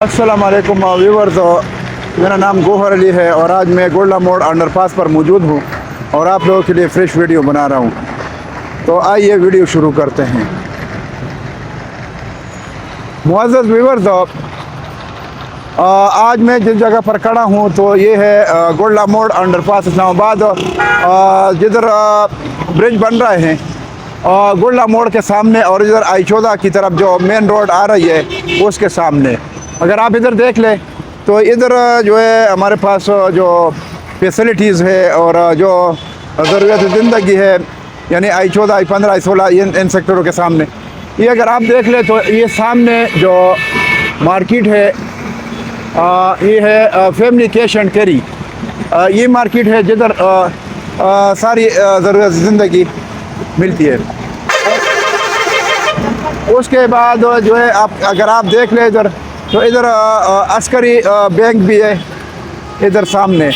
अस्सलाम वालेकुम व्यूअर्स। मेरा नाम गौहर अली है और आज मैं गोल्डा मोड़ अंडरपास पर मौजूद हूँ और आप लोगों के लिए फ्रेश वीडियो बना रहा हूँ। तो आइए वीडियो शुरू करते हैं। मुअज़्ज़ज़ व्यूअर्स, आज मैं जिस जगह पर खड़ा हूँ तो ये है गोल्डा मोड़ अंडरपास इस्लामाबाद, जिधर ब्रिज बन रहे हैं गोल्डा मोड़ के सामने, और इधर आई14 की तरफ जो मेन रोड आ रही है उसके सामने। अगर आप इधर देख लें तो इधर जो है हमारे पास जो फैसिलिटीज़ है और जो ज़रूरत ज़िंदगी है, यानी आई14, आई15, आई16 इन सेक्टरों के सामने। ये अगर आप देख लें तो ये सामने जो मार्केट है ये है फैमिली कैश एंड कैरी। ये मार्केट है जिधर सारी ज़रूरत ज़िंदगी मिलती है। उसके बाद जो है अगर आप देख लें इधर तो इधर अस्करी बैंक भी है इधर सामने,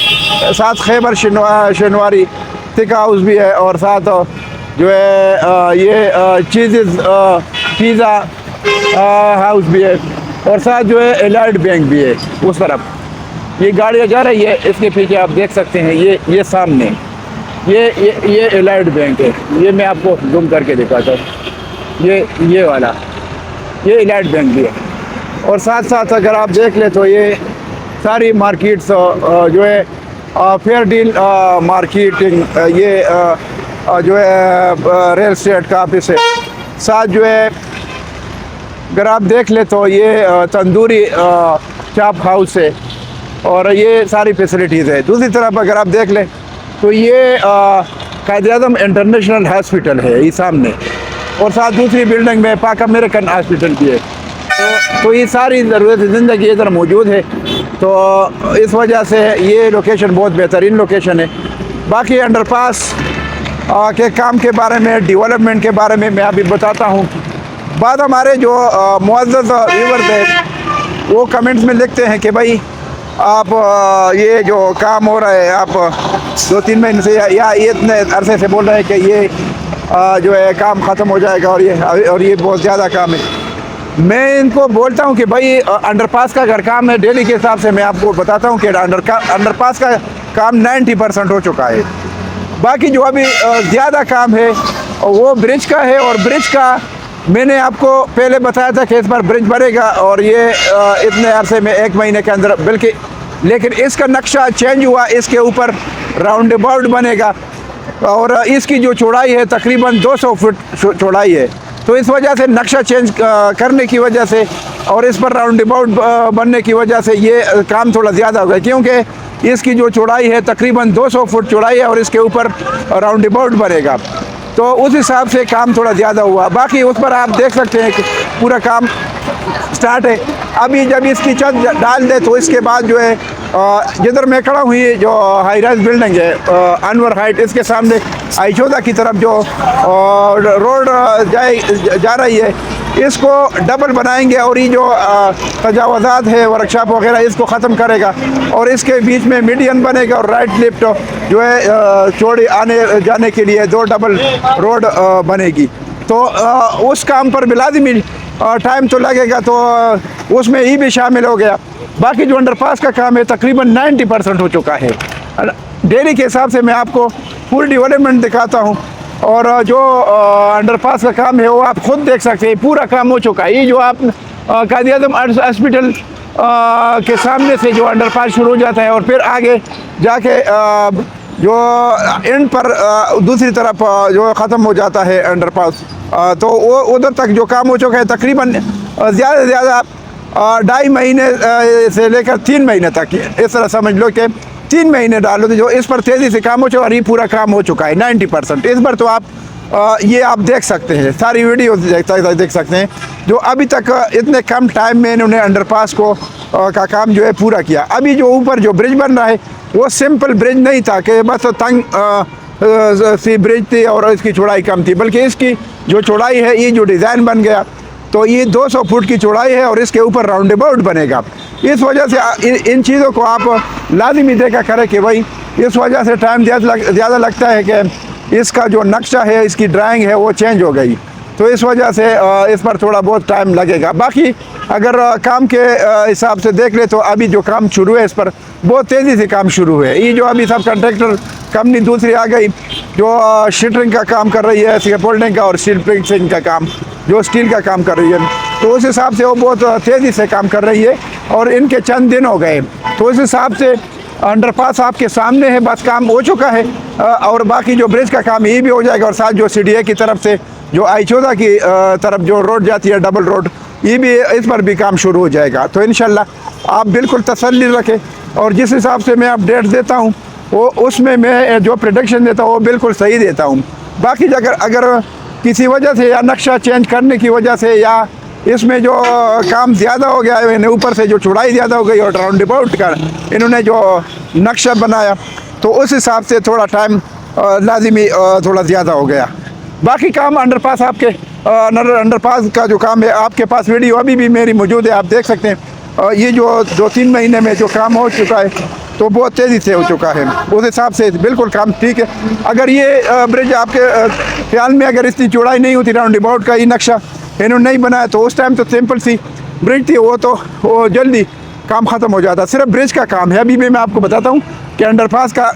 साथ खैबर शनवारी थिक हाउस भी है, और साथ जो है ये चीज़ पिज़्ज़ा हाउस भी है, और साथ जो है एलाइड बैंक भी है उस तरफ। ये गाड़ियाँ जा रही है, इसके पीछे आप देख सकते हैं ये सामने ये एलाइड बैंक है। ये मैं आपको जूम करके दिखाता हूँ, ये वाला ये एलाइड बैंक भी है। और साथ साथ अगर आप देख ले तो ये सारी मार्केट्स जो है फेयर डील मार्केटिंग, ये जो है रियल एस्टेट का ऑफिस है। साथ जो है अगर आप देख ले तो ये तंदूरी चाप हाउस है, और ये सारी फैसिलिटीज़ है। दूसरी तरफ अगर आप देख लें तो ये कायद-ए-आज़म इंटरनेशनल हॉस्पिटल है ये सामने, और साथ दूसरी बिल्डिंग में पाक अमेरिकन हॉस्पिटल भी है। तो ये सारी ज़रूरत ज़िंदगी इधर मौजूद है, तो इस वजह से ये लोकेशन बहुत बेहतरीन लोकेशन है। बाकी अंडरपास के काम के बारे में, डेवलपमेंट के बारे में मैं अभी बताता हूँ। बाद हमारे जो मुअज़्ज़ज़ व्यूअर्स हैं वो कमेंट्स में लिखते हैं कि भाई आप ये जो काम हो रहा है आप 2-3 महीने से या इतने अरसे से बोल रहे हैं कि ये जो है काम ख़त्म हो जाएगा और ये बहुत ज़्यादा काम है। मैं इनको बोलता हूँ कि भाई अंडरपास का अगर काम है डेली के हिसाब से मैं आपको बताता हूँ कि अंडरपास का काम 90% हो चुका है। बाकी जो अभी ज़्यादा काम है वो ब्रिज का है, और ब्रिज का मैंने आपको पहले बताया था कि इस पर ब्रिज बनेगा, और ये इतने अरसे में 1 महीने के अंदर बल्कि, लेकिन इसका नक्शा चेंज हुआ। इसके ऊपर राउंड अबाउट बनेगा, और इसकी जो चौड़ाई है तकरीबन 200 फुट चौड़ाई है। तो इस वजह से नक्शा चेंज करने की वजह से और इस पर राउंड अबाउट बनने की वजह से ये काम थोड़ा ज़्यादा हो गया, क्योंकि इसकी जो चौड़ाई है तकरीबन 200 फुट चौड़ाई है और इसके ऊपर राउंड अबाउट बनेगा, तो उस हिसाब से काम थोड़ा ज़्यादा हुआ। बाकी उस पर आप देख सकते हैं कि पूरा काम स्टार्ट है। अभी जब इसकी छत डाल दे तो इसके बाद जो है जिधर मैं खड़ा हुई जो हाई राइज बिल्डिंग है अनवर हाइट, इसके सामने आई14 की तरफ जो रोड जा रही है इसको डबल बनाएंगे, और ये जो तजावज़ात है वर्कशॉप वगैरह इसको ख़त्म करेगा, और इसके बीच में मीडियन बनेगा, और राइट लेफ्ट जो है चौड़ी आने जाने के लिए 2 डबल रोड बनेगी। तो उस काम पर भी लाज़िमी टाइम तो लगेगा, तो उसमें ये भी शामिल हो गया। बाकी जो अंडरपास का काम है तकरीबन 90% हो चुका है। डेली के हिसाब से मैं आपको फुल डेवलपमेंट दिखाता हूँ, और जो अंडरपास का काम है वो आप खुद देख सकते हैं, पूरा काम हो चुका है। ये जो आप कायद-ए-आज़म हॉस्पिटल के सामने से जो अंडरपास शुरू हो जाता है, और फिर आगे जाके जो एंड पर दूसरी तरफ जो ख़त्म हो जाता है अंडरपास, तो वो उधर तक जो काम हो चुका है तकरीबन ज़्यादा से ज़्यादा 2.5 महीने से लेकर 3 महीने तक, इस तरह समझ लो कि 3 महीने डालो तो जो इस पर तेज़ी से काम हो चुका, और ये पूरा काम हो चुका है 90%। इस पर तो आप ये आप देख सकते हैं, सारी वीडियो देख सकते हैं जो अभी तक इतने कम टाइम में इन्होंने अंडरपास को का काम जो है पूरा किया। अभी जो ऊपर जो ब्रिज बन रहा है वो सिंपल ब्रिज नहीं था कि बस तंग सी ब्रिज थी और इसकी चौड़ाई कम थी, बल्कि इसकी जो चौड़ाई है ये जो डिज़ाइन बन गया तो ये 200 फुट की चौड़ाई है, और इसके ऊपर राउंड अबाउट बनेगा। इस वजह से इन चीज़ों को आप लाजिमी देखा करें कि भाई इस वजह से टाइम ज़्यादा लगता है कि इसका जो नक्शा है, इसकी ड्राइंग है वो चेंज हो गई। तो इस वजह से इस पर थोड़ा बहुत टाइम लगेगा। बाकी अगर काम के हिसाब से देख ले तो अभी जो काम शुरू है इस पर बहुत तेज़ी से काम शुरू है। ये जो अभी सब कंट्रैक्टर कंपनी दूसरी आ गई जो शटरिंग का काम कर रही है, स्कैफोल्डिंग का और स्टील फिक्सिंग का काम, जो स्टील का काम कर रही है, तो उस हिसाब से वो बहुत तेज़ी से काम कर रही है और इनके चंद दिन हो गए। तो उस हिसाब से अंडरपास आपके सामने है, बस काम हो चुका है और बाकी जो ब्रिज का काम ये भी हो जाएगा और साथ जो CDA की तरफ से जो I-14 की तरफ जो रोड जाती है डबल रोड, ये भी इस पर भी काम शुरू हो जाएगा। तो इंशाल्लाह आप बिल्कुल तसल्ली रखें और जिस हिसाब से मैं अपडेट देता हूँ वो उसमें मैं जो प्रेडिक्शन देता हूँ वो बिल्कुल सही देता हूँ। बाकी अगर किसी वजह से या नक्शा चेंज करने की वजह से या इसमें जो काम ज़्यादा हो गया है, ऊपर से जो चौड़ाई ज़्यादा हो गई और राउंड अबाउट का इन्होंने जो नक्शा बनाया, तो उस हिसाब से थोड़ा टाइम लाजिमी थोड़ा ज़्यादा हो गया। बाकी काम अंडरपास आपके अंडरपास का जो काम है आपके पास वीडियो अभी भी मेरी मौजूद है, आप देख सकते हैं। ये जो 2-3 महीने में जो काम हो चुका है तो बहुत तेज़ी से हो चुका है, उस हिसाब से बिल्कुल काम ठीक है। अगर ये ब्रिज आपके ख्याल में अगर इसकी चौड़ाई नहीं होती, राउंड अबाउट का ये नक्शा इन्होंने नहीं बनाया, तो उस टाइम तो सिंपल सी ब्रिज थी, वो जल्दी काम ख़त्म हो जाता। सिर्फ ब्रिज का काम है। अभी भी मैं आपको बताता हूँ कि अंडरपास का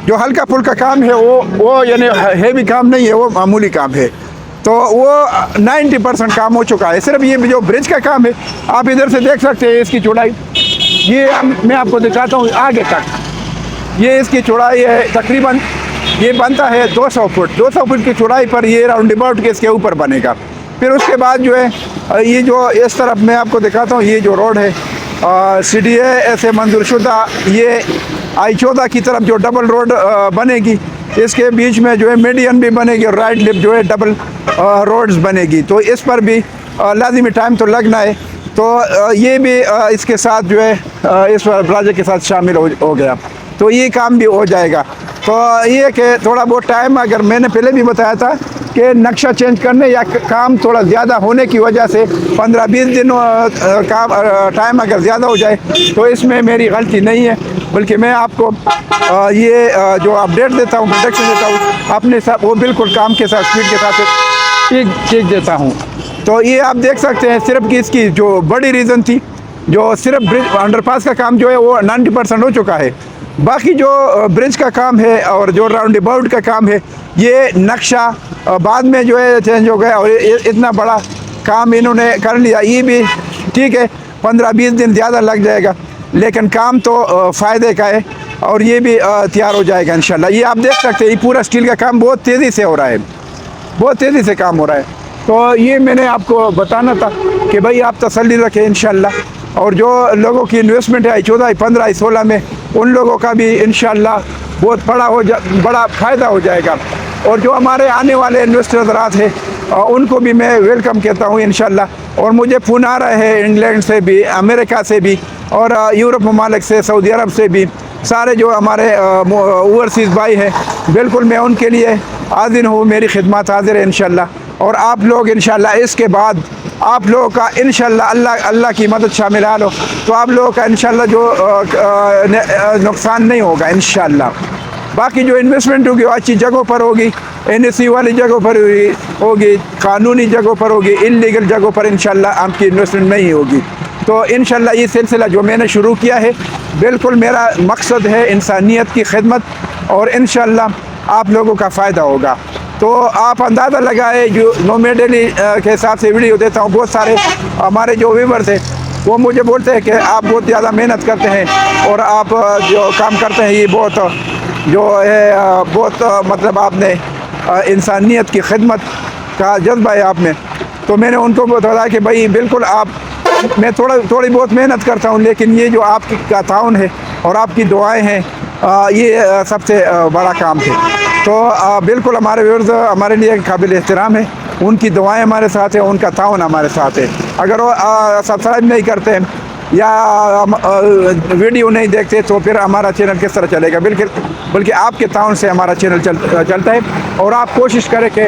जो हल्का फुल्का काम है वो यानी हेवी काम नहीं है, वो मामूली काम है। तो वो 90% काम हो चुका है। सिर्फ ये जो ब्रिज का काम है आप इधर से देख सकते हैं, इसकी चौड़ाई ये मैं आपको दिखाता हूँ आगे तक। ये इसकी चौड़ाई है तकरीबन, ये बनता है 200 फुट। 200 फुट की चौड़ाई पर ये राउंड अबाउट के इसके ऊपर बनेगा। फिर उसके बाद जो है ये जो इस तरफ मैं आपको दिखाता हूँ, ये जो रोड है CDA ऐसे मंजूर शुदा, ये I-14 की तरफ जो डबल रोड बनेगी, इसके बीच में जो है मीडियन भी बनेगी और राइट लिप जो है डबल रोड्स बनेगी। तो इस पर भी लाजिमी टाइम तो लगना है। तो ये भी इसके साथ जो है इस प्रोजेक्ट के साथ शामिल हो गया, तो ये काम भी हो जाएगा। तो ये कि थोड़ा बहुत टाइम, अगर मैंने पहले भी बताया था कि नक्शा चेंज करने या काम थोड़ा ज़्यादा होने की वजह से 15-20 दिन काम टाइम अगर ज़्यादा हो जाए तो इसमें मेरी गलती नहीं है, बल्कि मैं आपको ये जो अपडेट देता हूँ, प्रोडक्शन देता हूँ अपने साथ, वो बिल्कुल काम के साथ स्पीड के साथ ठीक देता हूँ। तो ये आप देख सकते हैं सिर्फ कि इसकी जो बड़ी रीज़न थी, जो सिर्फ ब्रिज अंडरपास का काम जो है वो 90% हो चुका है। बाकी जो ब्रिज का काम है और जो राउंड अबाउट का काम है, ये नक्शा बाद में जो है चेंज हो गया और इतना बड़ा काम इन्होंने कर लिया। ये भी ठीक है, 15-20 दिन ज़्यादा लग जाएगा, लेकिन काम तो फ़ायदे का है और ये भी तैयार हो जाएगा इंशाल्लाह। ये आप देख सकते हैं, ये पूरा स्टील का काम बहुत तेज़ी से हो रहा है, बहुत तेज़ी से काम हो रहा है। तो ये मैंने आपको बताना था कि भाई आप तसल्ली रखें इंशाल्लाह। और जो लोगों की इन्वेस्टमेंट है I-14, I-15, I-16 में, उन लोगों का भी इंशाल्लाह बहुत बड़ा फ़ायदा हो जाएगा। और जो हमारे आने वाले इन्वेस्टर हज़रात हैं उनको भी मैं वेलकम कहता हूँ इंशाल्लाह। और मुझे फ़ोन आ रहे हैं इंग्लैंड से भी, अमेरिका से भी और यूरोप ममालिक से, सऊदी अरब से भी, सारे जो हमारे ओवरसीज़ भाई हैं, बिल्कुल मैं उनके लिए हाज़िर हूँ, मेरी खिदमत हाज़िर है इंशाल्लाह। और आप लोग इंशाल्लाह इसके बाद आप लोगों का इंशाल्लाह अल्लाह की मदद शामिल आ लो तो आप लोगों का इंशाल्लाह जो नुकसान नहीं होगा इंशाल्लाह। बाकी जो इन्वेस्टमेंट होगी वो अच्छी जगहों पर होगी, NSE वाली जगहों पर होगी, कानूनी जगहों पर होगी, इल्लीगल जगहों पर इंशाल्लाह आपकी इन्वेस्टमेंट नहीं होगी। तो इंशाल्लाह ये सिलसिला जो मैंने शुरू किया है, बिल्कुल मेरा मकसद है इंसानियत की खिदमत और इंशाल्लाह आप लोगों का फ़ायदा होगा। तो आप अंदाज़ा लगाए, जो नोमेडली के हिसाब से वीडियो देता हूँ, बहुत सारे हमारे जो व्यूवर्स हैं वो मुझे बोलते हैं कि आप बहुत ज़्यादा मेहनत करते हैं और आप जो काम करते हैं ये बहुत जो है बहुत मतलब आपने इंसानियत की खिदमत का जज्बा है आप में। तो मैंने उनको बताया कि भाई बिल्कुल मैं थोड़ी बहुत मेहनत करता हूँ, लेकिन ये जो आपकी का ताउन है और आपकी दुआएं हैं ये सबसे बड़ा काम है। तो बिल्कुल हमारे व्यूअर्स हमारे लिए काबिल एहतराम है, उनकी दुआएं हमारे साथ है, उनका ताउन हमारे साथ है। अगर वो सब्सक्राइब नहीं करते हैं या वीडियो नहीं देखते तो फिर हमारा चैनल किस तरह चलेगा। बल्कि आपके ताउन से हमारा चैनल चलता है। और आप कोशिश करें कि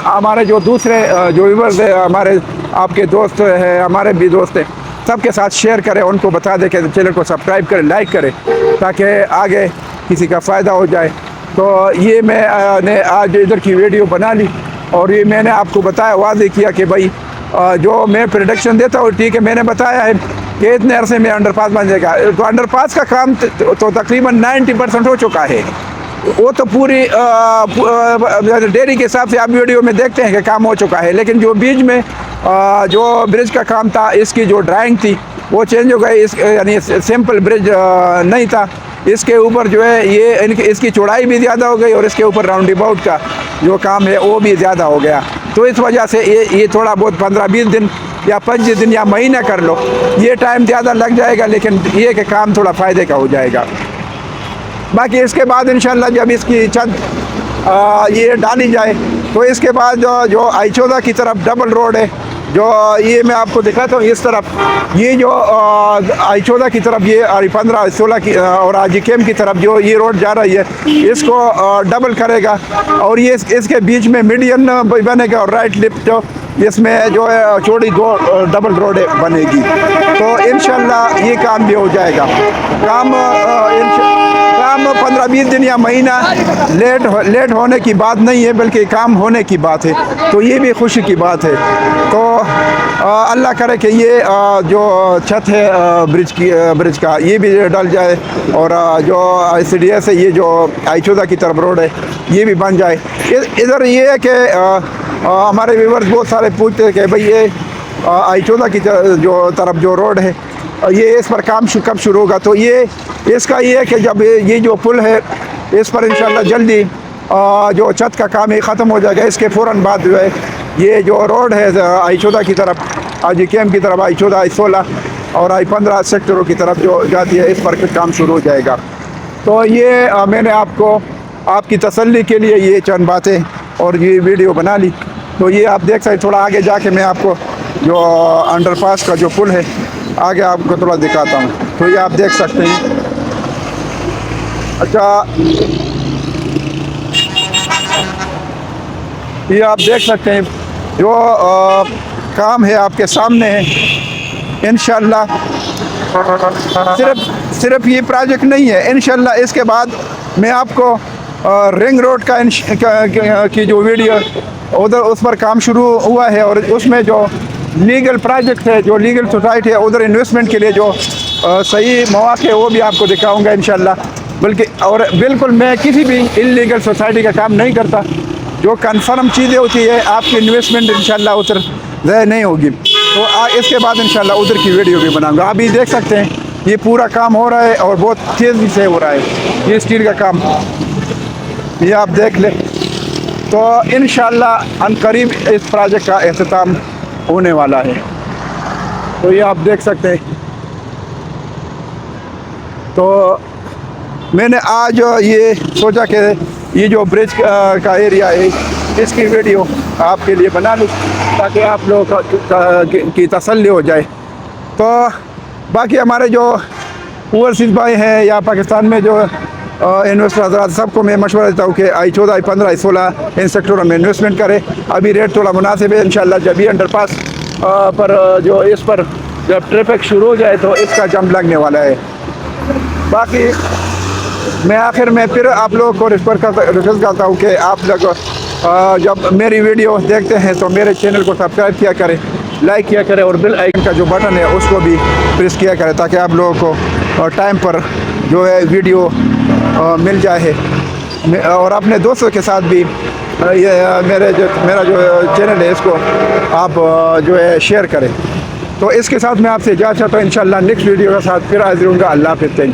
हमारे जो दूसरे जो व्यूअर्स है, हमारे आपके दोस्त हैं, हमारे भी दोस्त हैं, सबके साथ शेयर करें, उनको बता दें कि चैनल को सब्सक्राइब करें, लाइक करें, ताकि आगे किसी का फ़ायदा हो जाए। तो ये मैंने आज इधर की वीडियो बना ली और ये मैंने आपको बताया, वादे किया कि भाई जो मैं प्रोडक्शन देता हूँ ठीक है, मैंने बताया है कि इतने अरसे में अंडरपास बन जाएगा। तो अंडरपास का काम तो तकरीबन 90% हो चुका है। वो तो पूरी डेरी के हिसाब से आप वीडियो में देखते हैं कि काम हो चुका है, लेकिन जो बीच में जो ब्रिज का काम था, इसकी जो ड्राइंग थी वो चेंज हो गई। इस यानी सिंपल ब्रिज नहीं था, इसके ऊपर जो है ये इसकी चौड़ाई भी ज़्यादा हो गई और इसके ऊपर राउंड अबाउट का जो काम है वो भी ज़्यादा हो गया। तो इस वजह से ये थोड़ा बहुत 15-20 दिन या 25 दिन या महीना कर लो, ये टाइम ज़्यादा लग जाएगा, लेकिन ये कि काम थोड़ा फ़ायदे का हो जाएगा। बाकी इसके बाद इंशाल्लाह जब इसकी छत ये डाली जाए तो इसके बाद जो आई-14 की तरफ डबल रोड है, जो ये मैं आपको दिखाता हूँ इस तरफ, ये जो आई-14 की तरफ, ये आई-15, 16 की और आजीकेम की तरफ जो ये रोड जा रही है, इसको डबल करेगा और ये इसके बीच में मीडियन बनेगा और राइट लेफ्ट इसमें जो है चौड़ी दो डबल रोड बनेगी। तो इंशाल्लाह ये काम भी हो जाएगा। काम 15-20 दिन या महीना लेट होने की बात नहीं है, बल्कि काम होने की बात है। तो ये भी खुशी की बात है। तो अल्लाह करे कि ये जो छत है ब्रिज का ये भी डल जाए और जो ICDS है, ये जो आई-14 की तरफ रोड है, ये भी बन जाए। इधर ये है कि हमारे व्यूअर्स बहुत सारे पूछते हैं कि भाई ये आई-14 की जो तरफ जो रोड है, ये इस पर काम कब शुरू होगा। तो ये इसका ये है कि जब ये जो पुल है इस पर इंशाल्लाह जल्दी जो छत का काम है ख़त्म हो जाएगा। इसके फ़ौरन बाद जो है ये जो रोड है आई-14 की तरफ, आजीकेम की तरफ, आई-14, आई-16 और आई-15 सेक्टरों की तरफ जो जाती है, इस पर काम शुरू हो जाएगा। तो ये मैंने आपको आपकी तसल्ली के लिए ये चंद बातें और ये वीडियो बना ली। तो ये आप देख सकते, थोड़ा आगे जाके मैं आपको जो अंडरपास का जो पुल है आगे आपको थोड़ा दिखाता हूँ। तो ये आप देख सकते हैं। अच्छा, ये आप देख सकते हैं जो काम है आपके सामने है। इंशाल्लाह सिर्फ ये प्रोजेक्ट नहीं है, इंशाल्लाह इसके बाद मैं आपको रिंग रोड की जो वीडियो उधर उस पर काम शुरू हुआ है और उसमें जो लीगल प्रोजेक्ट है, जो लीगल सोसाइटी है, उधर इन्वेस्टमेंट के लिए जो सही मौके है वो भी आपको दिखाऊंगा इंशाल्लाह। बल्कि और बिल्कुल मैं किसी भी इल्लीगल सोसाइटी का काम नहीं करता। जो कन्फर्म चीज़ें होती है आपकी इन्वेस्टमेंट इंशाल्लाह उधर ज़ाया नहीं होगी। तो इसके बाद इंशाल्लाह उधर की वीडियो भी बनाऊंगा। आप भी देख सकते हैं ये पूरा काम हो रहा है और बहुत तेज़ी से हो रहा है ये स्टील का काम, ये आप देख लें। तो इंशाल्लाह अनकरीब इस प्रोजेक्ट का अख्ताम होने वाला है। तो ये आप देख सकते हैं। तो मैंने आज ये सोचा कि ये जो ब्रिज का एरिया है इसकी वीडियो आपके लिए बना लूँ ताकि आप लोगों की तसल्ली हो जाए। तो बाकी हमारे जो ओवरसीज़ भाई हैं या पाकिस्तान में जो इन्वेस्टर हज़रात, सबको मैं मशवरा देता हूँ कि आई-14, आई-15, आई-16 इन सेक्टरों में इन्वेस्टमेंट करें। अभी रेट थोड़ा मुनासिब है। इंशाल्लाह जब भी अंडरपास पर जो इस पर जब ट्रैफिक शुरू हो जाए तो इसका जंप लगने वाला है। बाकी मैं आखिर में फिर आप लोगों को रिक्वेस्ट करता हूँ कि आप लोग जब मेरी वीडियो देखते हैं तो मेरे चैनल को सब्सक्राइब किया करें, लाइक किया करें और बेल आइकन का जो बटन है उसको भी प्रेस किया करें ताकि आप लोगों को टाइम पर जो है वीडियो मिल जाए। और अपने दोस्तों के साथ भी ये मेरा जो चैनल है इसको आप जो है शेयर करें। तो इसके साथ मैं आपसे इजाज़त चाहता हूँ। इंशाल्लाह नेक्स्ट वीडियो के साथ फिर हाजिर होऊंगा। अल्लाह हाफ़िज़। Thank you.